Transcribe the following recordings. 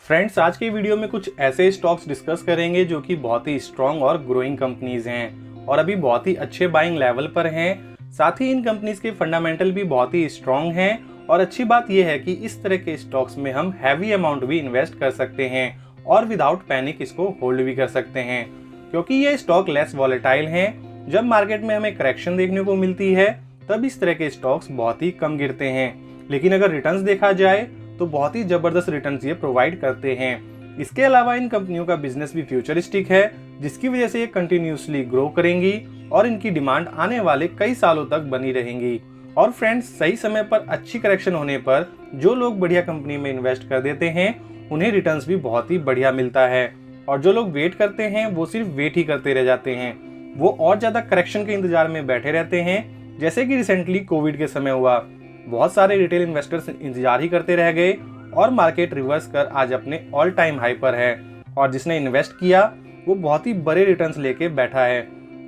Friends, आज के video में कुछ ऐसे स्टॉक्स डिस्कस करेंगे जो कि बहुत ही स्ट्रॉन्ग और ग्रोइंग कंपनीज हैं और अभी बहुत ही अच्छे बाइंग लेवल पर हैं। साथ ही इन कंपनीज के फंडामेंटल भी बहुत ही स्ट्रॉन्ग हैं और अच्छी बात यह है कि इस तरह के स्टॉक्स में हम हैवी अमाउंट भी इन्वेस्ट कर सकते हैं और विदाउट पैनिक इसको होल्ड भी कर सकते हैं, क्योंकि ये स्टॉक लेस वॉलेटाइल हैं। जब मार्केट में हमें करेक्शन देखने को मिलती है तब इस तरह के स्टॉक्स बहुत ही कम गिरते हैं, लेकिन अगर रिटर्न्स देखा जाए तो बहुत ही जबरदस्त रिटर्न्स ये प्रोवाइड करते हैं। इसके अलावा इन कंपनियों का बिजनेस भी फ्यूचरिस्टिक है, जिसकी वजह से ये कंटिन्यूसली ग्रो करेंगी और इनकी डिमांड आने वाले कई सालों तक बनी रहेंगी। और फ्रेंड्स, सही समय पर अच्छी करेक्शन होने पर जो लोग बढ़िया कंपनी में इन्वेस्ट कर देते हैं उन्हें रिटर्न्स भी बहुत ही बढ़िया मिलता है, और जो लोग वेट करते हैं वो सिर्फ वेट ही करते रह जाते हैं। वो और ज्यादा करेक्शन के इंतजार में बैठे रहते हैं, जैसे कि रिसेंटली कोविड के समय हुआ। बहुत सारे रिटेल इन्वेस्टर्स इंतजार ही करते रह गए और मार्केट रिवर्स कर आज अपने ऑल टाइम हाई पर है, और जिसने इन्वेस्ट किया वो बहुत ही बड़े रिटर्न्स लेके बैठा है।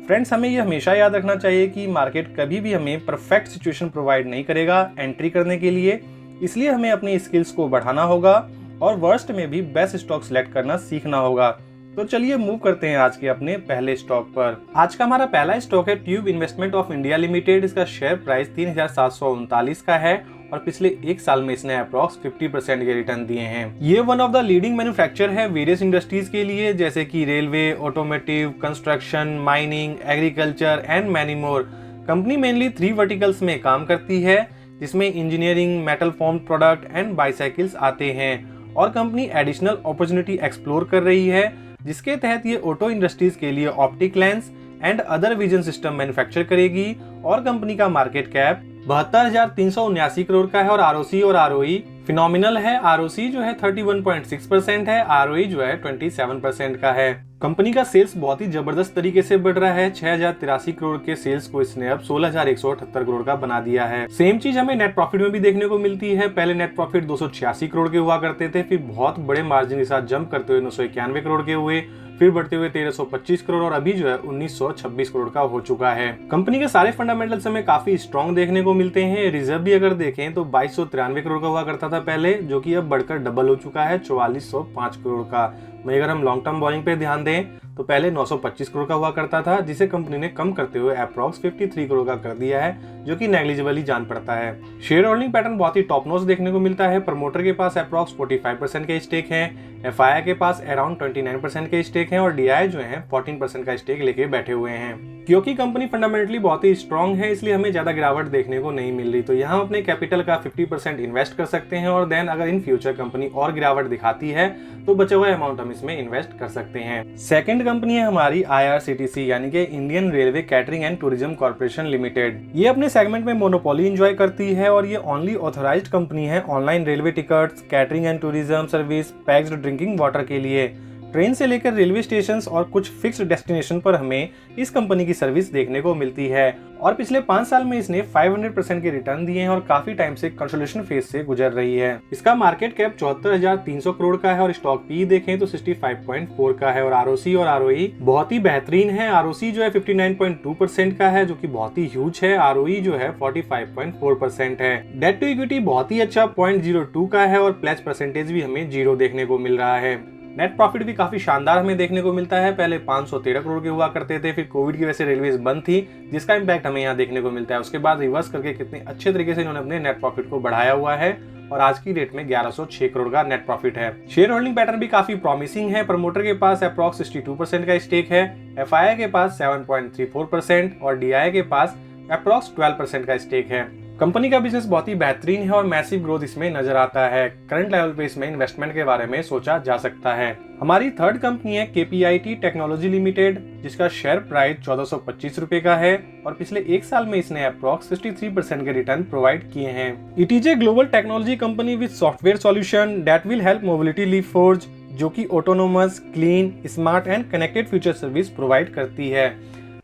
फ्रेंड्स, हमें ये हमेशा याद रखना चाहिए कि मार्केट कभी भी हमें परफेक्ट सिचुएशन प्रोवाइड नहीं करेगा एंट्री करने के लिए, इसलिए हमें अपनी स्किल्स को बढ़ाना होगा और वर्स्ट में भी बेस्ट स्टॉक सेलेक्ट करना सीखना होगा। तो चलिए मूव करते हैं आज के अपने पहले स्टॉक पर। आज का हमारा पहला स्टॉक है tube investment of India limited. इसका शेयर प्राइस 3739 का है और पिछले एक साल में इसने अप्रॉक्स 50% के रिटर्न दिए हैं। ये one of the leading manufacture है वेरियस इंडस्ट्रीज के लिए, जैसे कि railway, automotive, construction, mining, agriculture and many more. Company mainly 3 verticals में काम करती है, जिसमें engineering, metal form product and bicycles आते हैं। और कंपनी एडिशनल अपॉर्चुनिटी एक्सप्लोर कर रही है, जिसके तहत ये ऑटो इंडस्ट्रीज के लिए optic lens and other vision system manufacture करेगी। और कंपनी का मार्केट कैप 72,379 करोड़ का है और आरओसी और आरओई फिनोमिनल है। आरओसी जो है 31.6% है, आरओई जो है 27% का है। कंपनी का सेल्स बहुत ही जबरदस्त तरीके से बढ़ रहा है। 6,083 करोड़ के सेल्स को इसने अब 16,178 करोड़ का बना दिया है। सेम चीज हमें नेट प्रॉफिट में भी देखने को मिलती है। पहले नेट प्रॉफिट 286 करोड़ के हुआ करते थे, फिर बहुत बड़े मार्जिन के साथ जंप करते हुए 991 करोड़ के हुए, फिर बढ़ते हुए 1325 करोड़ और अभी जो है 1926 करोड़ का हो चुका है। कंपनी के सारे फंडामेंटल्स हमें काफी स्ट्रॉन्ग देखने को मिलते हैं। रिजर्व भी अगर देखें तो 2293 करोड़ का हुआ करता था पहले, जो कि अब बढ़कर डबल हो चुका है 4405 करोड़ का। वहीं अगर हम लॉन्ग टर्म बोरिंग पे ध्यान दें तो पहले 925 करोड़ का हुआ करता था, जिसे कंपनी ने कम करते हुए अप्रॉक्स 53 करोड़ का कर दिया है, जो कि नेग्लिजिबल ही जान पड़ता है। शेयर होल्डिंग पैटर्न बहुत ही टॉप नॉच देखने को मिलता है। प्रमोटर के पास अप्रॉक्स 45% के स्टेक है, एफआईआई के पास अराउंड 29% के स्टेक है और डीआई जो है 14% का स्टेक लेके बैठे हुए हैं। क्योंकि कंपनी फंडामेंटली बहुत ही स्ट्रॉन्ग है, इसलिए हमें ज्यादा गिरावट देखने को नहीं मिल रही। तो यहाँ अपने कैपिटल का 50% इन्वेस्ट कर सकते हैं और देन अगर इन फ्यूचर कंपनी और गिरावट दिखाती है तो बचे हुए अमाउंट हम इसमें इन्वेस्ट कर सकते हैं। सेकंड कंपनी है हमारी आईआरसीटीसी, यानी कि Indian railway catering and tourism corporation limited. ये अपने सेगमेंट में मोनोपोली एंजॉय करती है और ये ओनली ऑथराइज्ड कंपनी है online railway tickets, catering and tourism service, packed drinking water के लिए। ट्रेन से लेकर रेलवे स्टेशन और कुछ फिक्स्ड डेस्टिनेशन पर हमें इस कंपनी की सर्विस देखने को मिलती है और पिछले 5 साल में इसने 500% के रिटर्न दिए हैं और काफी टाइम से कंसोलिडेशन फेज से गुजर रही है। इसका मार्केट कैप 74,300 करोड़ का है और स्टॉक पी देखें तो 65.4 का है और आरओसी और आरओई बहुत ही बेहतरीन है। आरओसी जो है 59.2% का है, जो कि बहुत ही ह्यूज है। आरओई जो है 45.4% है। डेट टू इक्विटी बहुत ही अच्छा 0.02 का है और प्लेज परसेंटेज भी हमें 0 देखने को मिल रहा है। नेट प्रॉफिट भी काफी शानदार हमें देखने को मिलता है। पहले 513 करोड़ के हुआ करते थे, फिर कोविड की वजह से रेलवेज बंद थी, जिसका इम्पैक्ट हमें यहाँ देखने को मिलता है। उसके बाद रिवर्स करके कितने अच्छे तरीके से इन्होंने अपने नेट प्रॉफिट को बढ़ाया हुआ है और आज की डेट में 1106 करोड़ का नेट प्रॉफिट है। शेयर होल्डिंग पैटर्न भी काफी प्रॉमिसिंग है। प्रमोटर के पास अप्रॉक्स 62% का स्टेक है, एफआईआई के पास 7.34% और डीआई के पास अप्रॉक्स 12% का स्टेक है। कंपनी का बिजनेस बहुत ही बेहतरीन है और मैसिव ग्रोथ इसमें नजर आता है। करंट लेवल पे इसमें इन्वेस्टमेंट के बारे में सोचा जा सकता है। हमारी थर्ड कंपनी है केपीआईटी टेक्नोलॉजी लिमिटेड, जिसका शेयर प्राइस 1425 रुपए का है और पिछले एक साल में इसने अप्रॉक्स 63% के रिटर्न प्रोवाइड किए हैं। It is a global technology company with software solution that will help mobility leap forward, जो कि autonomous, clean, smart and connected future service provide करती है।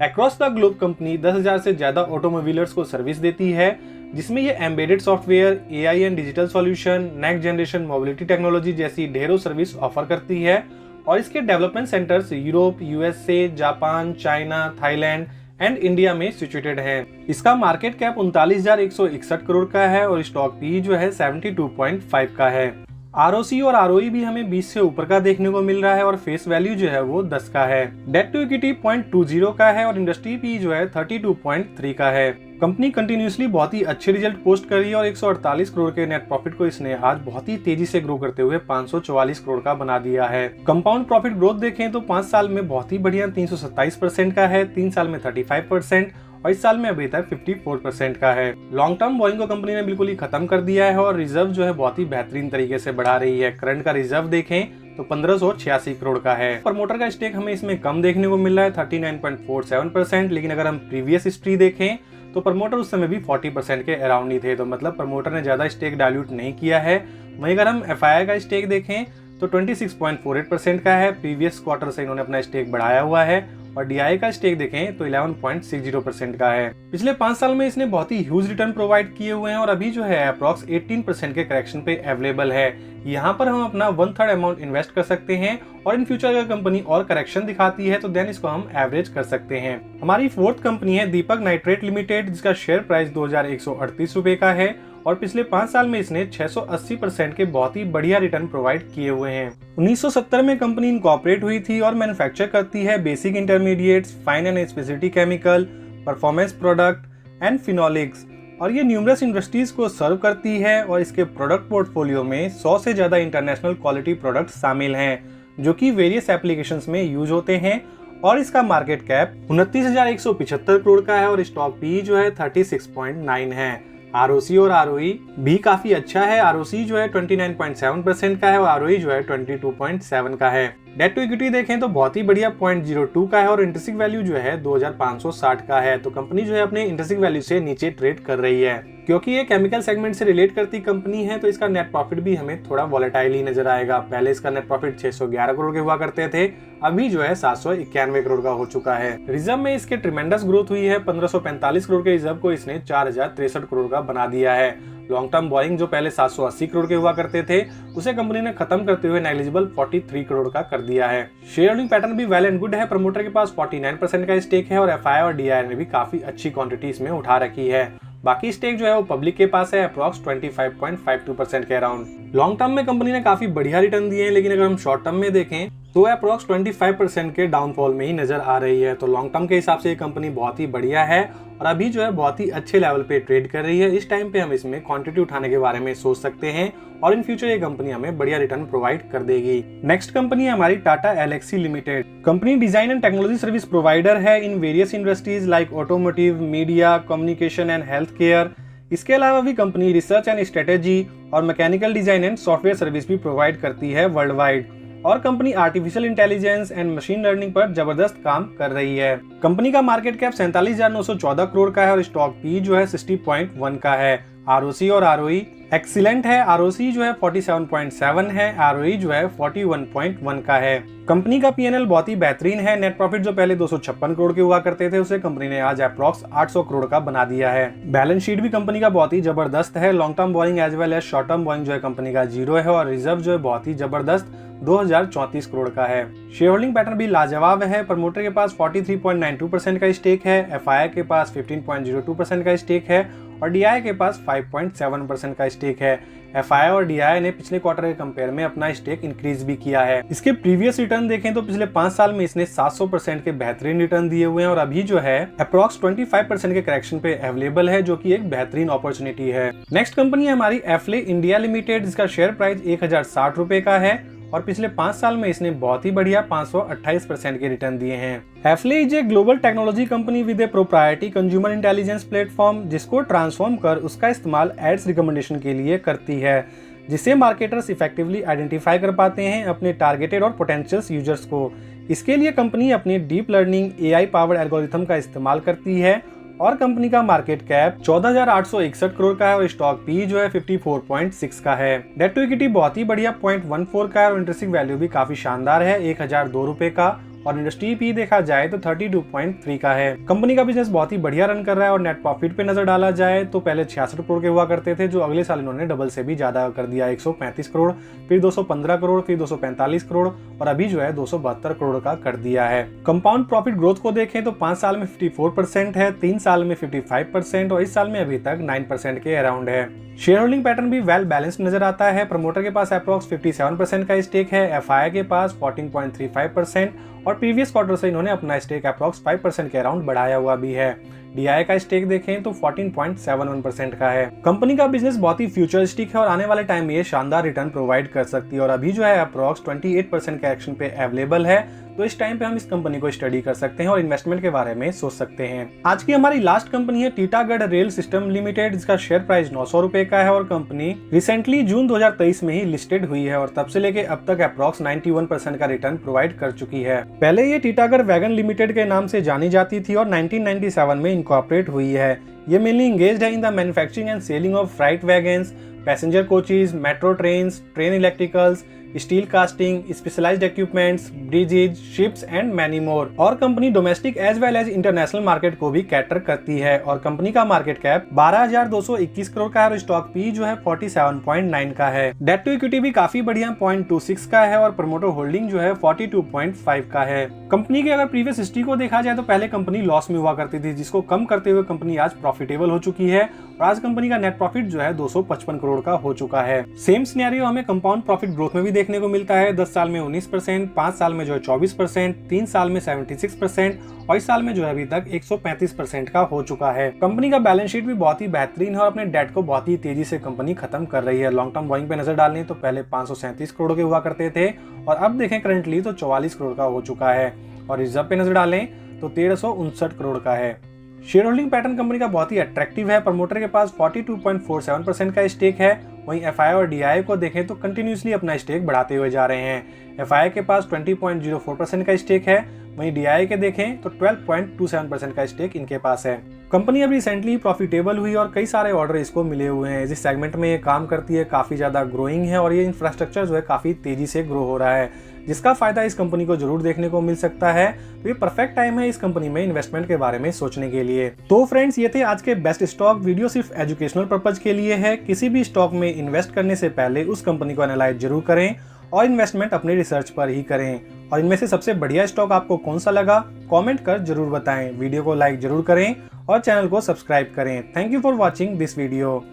अक्रॉस द ग्लोब कंपनी 10,000 से ज्यादा ऑटोमोबाइलर्स को सर्विस देती है, जिसमें ये embedded software, AI and digital solution, next generation mobility technology जैसी ढेरों सर्विस ऑफर करती है और इसके development centres Europe, USA, Japan, China, Thailand and India में सिचुएटेड हैं। इसका मार्केट कैप 39,161 करोड़ का है और स्टॉक पी जो है 72.5 का है। आरओसी और आरओई भी हमें 20 से ऊपर का देखने को मिल रहा है और फेस वैल्यू जो है वो 10 का है। डेट टू इक्विटी 0.20 का है और इंडस्ट्री पी जो है 32.3 का है। कंपनी कंटिन्यूसली बहुत ही अच्छे रिजल्ट पोस्ट कर रही है और 148 करोड़ के नेट प्रॉफिट को इसने आज बहुत ही तेजी से ग्रो करते हुए 544 करोड़ का बना दिया है। कंपाउंड प्रॉफिट ग्रोथ देखें तो 5 साल में बहुत ही बढ़िया 327% का है, 3 साल में 35% और इस साल में अभी तक 54% का है। लॉन्ग टर्म बोइंग को कंपनी ने बिल्कुल ही खत्म कर दिया है और रिजर्व जो है बहुत ही बेहतरीन तरीके से बढ़ा रही है। करंट का रिजर्व देखें तो 1586 करोड़ का है। प्रमोटर का स्टेक हमें इसमें कम देखने को मिल रहा है 39.47%, लेकिन अगर हम प्रीवियस हिस्ट्री देखें तो प्रमोटर उस समय भी 40% के अराउंड ही थे, तो मतलब प्रमोटर ने ज्यादा स्टेक डाइल्यूट नहीं किया है। वहीं अगर हम एफआईआई का स्टेक देखें तो 26.48% का है। प्रीवियस क्वार्टर से इन्होंने अपना स्टेक बढ़ाया हुआ है और डीआई का स्टेक देखें तो 11.60% का है। पिछले 5 साल में इसने बहुत ही ह्यूज रिटर्न प्रोवाइड किए हुए हैं और अभी जो है अप्रॉक्स 18% के करेक्शन पे अवेलेबल है। यहाँ पर हम अपना 1/3 अमाउंट इन्वेस्ट कर सकते हैं और इन फ्यूचर अगर कंपनी और करेक्शन दिखाती है तो देन इसको हम एवरेज कर सकते हैं। हमारी फोर्थ कंपनी है दीपक नाइट्रेट लिमिटेड, जिसका शेयर प्राइस 2138 रुपए का है और पिछले 5 साल में इसने 680% के बहुत ही बढ़िया रिटर्न प्रोवाइड किए हुए हैं। 1970 में कंपनी इनकॉर्पोरेट हुई थी और मैन्युफैक्चर करती है basic intermediates, fine and speciality chemical, performance product and phenolics और ये न्यूमरस इंडस्ट्रीज को सर्व करती है और इसके प्रोडक्ट पोर्टफोलियो में 100 से ज्यादा इंटरनेशनल क्वालिटी प्रोडक्ट शामिल हैं जो कि वेरियस एप्लीकेशंस में यूज होते हैं और इसका मार्केट कैप 29,175 करोड़ का है और स्टॉक पी जो है 36.9 है। आरओसी और आरओई भी काफी अच्छा है। आरओसी जो है 29.7% का है और आरओई जो है 22.7 का है। डेट टू इक्विटी देखें तो बहुत ही बढ़िया 0.02 का है और इंट्रिंसिक वैल्यू जो है 2560 का है। तो कंपनी जो है अपने इंट्रिंसिक वैल्यू से नीचे ट्रेड कर रही है। क्योंकि ये केमिकल सेगमेंट से रिलेट करती कंपनी है तो इसका नेट प्रॉफिट भी हमें थोड़ा वॉलेटाइल ही नजर आएगा। पहले इसका नेट प्रॉफिट 611 करोड़ के हुआ करते थे, अभी जो है 791 करोड़ का हो चुका है। रिजर्व में इसके ट्रिमेंडस ग्रोथ हुई है। 1545 करोड़ के रिजर्व को इसने 4063 करोड़ का बना दिया है। लॉन्ग टर्म बोरिंग जो पहले 780 करोड़ के हुआ करते थे उसे कंपनी ने खत्म करते हुए नेग्लिजिबल 43 करोड़ का कर दिया है। शेयर होल्डिंग पैटर्न भी वेल एंड गुड है। प्रमोटर के पास 49% का स्टेक है और एफआई और डीआई ने भी काफी अच्छी क्वांटिटी इसमें उठा रखी है। बाकी स्टेक जो है वो पब्लिक के पास है अप्रॉक्स 25.52% के अराउंड। लॉन्ग टर्म में कंपनी ने काफी बढ़िया रिटर्न दिए हैं, लेकिन अगर हम शॉर्ट टर्म में देखें तो अप्रॉक्स 25% के डाउनफॉल में ही नजर आ रही है। तो लॉन्ग टर्म के हिसाब से ये कंपनी बहुत ही बढ़िया है और अभी जो है बहुत ही अच्छे लेवल पे ट्रेड कर रही है। इस टाइम पे हम इसमें क्वांटिटी उठाने के बारे में सोच सकते हैं और इन फ्यूचर ये कंपनी हमें बढ़िया रिटर्न प्रोवाइड कर देगी। नेक्स्ट कंपनी है हमारी Tata Elxsi limited. Company design and technology service provider है in various industries like automotive, media, communication and health care. इसके अलावा भी कंपनी रिसर्च एंड स्ट्रेटेजी और mechanical design and software service भी प्रोवाइड करती है वर्ल्ड वाइड और company artificial intelligence and machine learning पर जबरदस्त काम कर रही है। कंपनी का मार्केट कैप 47,914 करोड़ का है और स्टॉक पी जो है 60.1 का है। आरओसी और आरओई एक्सीलेंट है। आरओसी जो है 47.7 है, आरओई जो है 41.1 का है। कंपनी का पीएनएल बहुत ही बेहतरीन है। नेट प्रॉफिट जो पहले 256 करोड़ के हुआ करते थे उसे कंपनी ने आज अप्रॉक्स 800 करोड़ का बना दिया है। बैलेंस शीट भी कंपनी का बहुत ही जबरदस्त है। Long term borrowing as well as short term borrowing जो है कंपनी का 0 है और रिजर्व जो है बहुत ही जबरदस्त 2034 करोड़ का है। शेयर होल्डिंग पैटर्न भी लाजवाब है। प्रमोटर के पास 43.92% का स्टेक है, एफआईआई के पास 15.02% का स्टेक है और डीआई के पास 5.7% का स्टेक है। एफआईआई और डीआई ने पिछले क्वार्टर के कंपेयर में अपना स्टेक इंक्रीज भी किया है। इसके प्रीवियस रिटर्न देखें तो पिछले 5 साल में इसने 700% के बेहतरीन रिटर्न दिए हुए हैं और अभी जो है अप्रॉक्स 25% के करेक्शन पे अवेलेबल है, जो कि एक बेहतरीन अपॉर्चुनिटी है। नेक्स्ट कंपनी है हमारी एफले इंडिया लिमिटेड, जिसका शेयर प्राइस 1060 रुपए का है और पिछले 5 साल में इसने बहुत ही बढ़िया 528% के रिटर्न दिए हैं। Affle is a global technology company with a proprietary consumer intelligence platform, जिसको ट्रांसफॉर्म कर उसका इस्तेमाल एड्स रिकमेंडेशन के लिए करती है, जिससे मार्केटर्स इफेक्टिवली आइडेंटिफाई कर पाते हैं अपने टारगेटेड और पोटेंशियल यूजर्स को। इसके लिए कंपनी अपनी deep learning AI powered algorithm का इस्तेमाल करती है और कंपनी का मार्केट कैप 14,861 करोड़ का है और स्टॉक पी जो है 54.6 का है। डेट टू इक्विटी बहुत ही बढ़िया 0.14 का है और इंट्रिंसिक वैल्यू भी काफी शानदार है 1002 रुपए का और इंडस्ट्री पी देखा जाए तो 32.3 का है। कंपनी का बिजनेस बहुत ही बढ़िया रन कर रहा है और नेट प्रॉफिट पे नजर डाला जाए तो पहले 66 करोड़ के हुआ करते थे, जो अगले साल इन्होंने डबल से भी ज्यादा कर दिया, 135 करोड़, फिर 215 करोड़, फिर 245 करोड़ और अभी जो है 272 करोड़ का कर दिया है। कंपाउंड प्रॉफिट ग्रोथ को देखें तो 5 साल में 54% है, 3 साल में 55% और इस साल में अभी तक 9% के अराउंड है। शेयर होल्डिंग पैटर्न भी वेल बैलेंस्ड नजर आता है। प्रमोटर के पास अप्रॉक्स 57% का स्टेक है, एफआई के पास 14.35% और प्रीवियस क्वार्टर से इन्होंने अपना स्टेक अप्रॉक्स 5% के अराउंड बढ़ाया हुआ भी है। डीआई का स्टेक देखें तो 14.71% का है। कंपनी का बिजनेस बहुत ही फ्यूचरिस्टिक है और आने वाले टाइम में ये शानदार रिटर्न प्रोवाइड कर सकती है और अभी जो है अप्रॉक्स 28% के एक्शन पे अवेलेबल है, तो इस टाइम पे हम इस कंपनी को स्टडी कर सकते हैं और इन्वेस्टमेंट के बारे में सोच सकते हैं। आज की हमारी लास्ट कंपनी है टीटागढ़ रेल सिस्टम लिमिटेड, जिसका शेयर प्राइस 900 रुपए का है और कंपनी रिसेंटली जून 2023 में ही लिस्टेड हुई है और तब से लेके अब तक अप्रॉक्स 91% का रिटर्न प्रोवाइड कर चुकी है। पहले ये टीटागढ़ वैगन लिमिटेड के नाम से जानी जाती थी और 1997 में इनकॉर्पोरेट हुई है। ये मेनली इंगेज्ड है in the manufacturing and selling of freight wagons, passenger coaches, metro trains, train electricals, steel casting, specialised equipments, bridges, ships and many more. और company domestic as well as international market को भी cater करती है और company का market cap 12,221 crore का है और स्टॉक पी जो है 47.9 का है। डेट टू इक्विटी भी काफी बढ़िया 0.26 का है और प्रमोटर होल्डिंग जो है 42.5 का है। कंपनी के अगर प्रीवियस हिस्ट्री को देखा जाए तो पहले कंपनी लॉस में हुआ करती थी, जिसको कम करते हुए कंपनी आज प्रॉफिटेबल हो चुकी है और आज कंपनी का नेट प्रॉफिट जो है 255 करोड़ का हो चुका है। सेम सिनेरियो हमें कंपाउंड प्रॉफिट ग्रोथ में भी देखने को मिलता है। 10 साल में 19%, 5 साल में जो है 24%, 3 साल में 76% और इस साल में जो है अभी तक 135% का हो चुका है। कंपनी का बैलेंस शीट भी बहुत ही बेहतरीन है और अपने डेट को बहुत ही तेजी से कंपनी खत्म कर रही है। लॉन्ग टर्म बोइंग पे नजर डालें तो पहले 537 करोड़ के हुआ करते थे और अब देखें करंटली तो 44 करोड़ का हो चुका है और रिजर्व पे नजर डालें तो 1359 करोड़ का है। शेयर होल्डिंग पैटर्न कंपनी का बहुत ही अट्रैक्टिव है। प्रमोटर के पास 42.47% का स्टेक है, वहीं एफआई और डीआई को देखें तो कंटिन्यूसली अपना स्टेक बढ़ाते हुए जा रहे हैं। एफआई के पास 20.04% का स्टेक है, वहीं डीआई के देखें तो 12.27% का स्टेक इनके पास है। कंपनी अब रिसेंटली प्रॉफिटेबल हुई और कई सारे ऑर्डर इसको मिले हुए हैं। जिस सेगमेंट में ये काम करती है काफी ज्यादा ग्रोइंग है और ये इंफ्रास्ट्रक्चर जो है काफी तेजी से ग्रो हो रहा है, जिसका फायदा इस कंपनी को जरूर देखने को मिल सकता है। तो ये परफेक्ट टाइम है इस कंपनी में इन्वेस्टमेंट के बारे में सोचने के लिए। तो फ्रेंड्स, ये थे आज के बेस्ट स्टॉक। वीडियो सिर्फ एजुकेशनल पर्पज के लिए है। किसी भी स्टॉक में इन्वेस्ट करने से पहले उस कंपनी को एनालाइज जरूर करें और इन्वेस्टमेंट अपने रिसर्च पर ही करें। और इनमें से सबसे बढ़िया स्टॉक आपको कौन सा लगा कमेंट कर जरूर बताएं। वीडियो को लाइक जरूर करें और चैनल को सब्सक्राइब करें। Thank you for watching this video.